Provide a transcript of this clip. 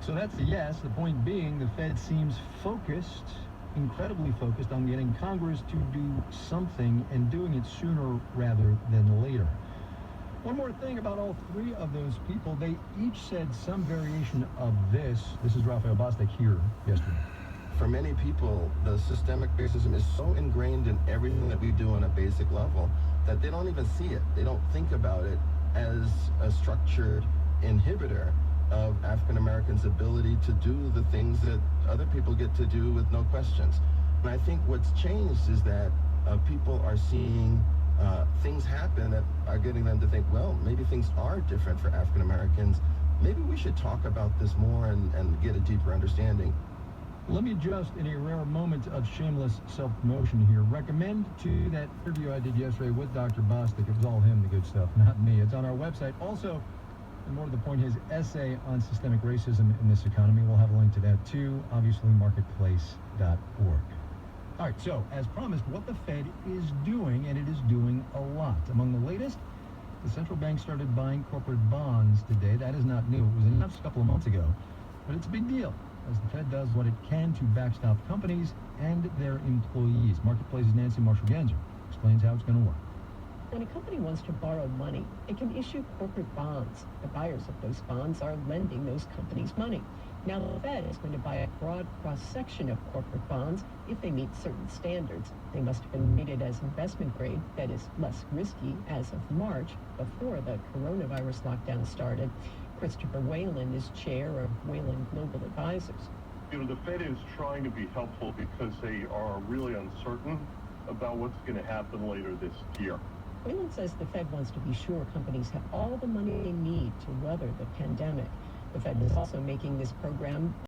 So that's a yes. The point being, the Fed seems focused, incredibly focused, on getting Congress to do something and doing it sooner rather than later. One more thing about all three of those people, they each said some variation of this. This is Raphael Bostic here yesterday. For many people, the systemic racism is so ingrained in everything that we do on a basic level that they don't even see it. They don't think about it as a structured inhibitor of African Americans' ability to do the things that other people get to do with no questions. And I think what's changed is that people are seeing things happen that are getting them to think, well, maybe things are different for African Americans. Maybe we should talk about this more and get a deeper understanding. Let me just, in a rare moment of shameless self-promotion here, recommend to that interview I did yesterday with Dr. Bostic. It was all him, the good stuff, not me. It's on our website. Also, and more to the point, his essay on systemic racism in this economy. We'll have a link to that too, obviously, marketplace.org. All right, so as promised, what the Fed is doing, and it is doing a lot. Among the latest, the central bank started buying corporate bonds today. That is not new. It was announced a couple of months ago, but it's a big deal as the Fed does what it can to backstop companies and their employees. Marketplace's Nancy Marshall-Genzer explains how it's going to work. When a company wants to borrow money, it can issue corporate bonds. The buyers of those bonds are lending those companies money. Now the Fed is going to buy a broad cross-section of corporate bonds if they meet certain standards. They must have been rated as investment grade, that is less risky, as of March, before the coronavirus lockdown started. Christopher Whalen is chair of Whalen Global Advisors. You know, the Fed is trying to be helpful because they are really uncertain about what's going to happen later this year. Whalen says the Fed wants to be sure companies have all the money they need to weather the pandemic. The Fed is also making this program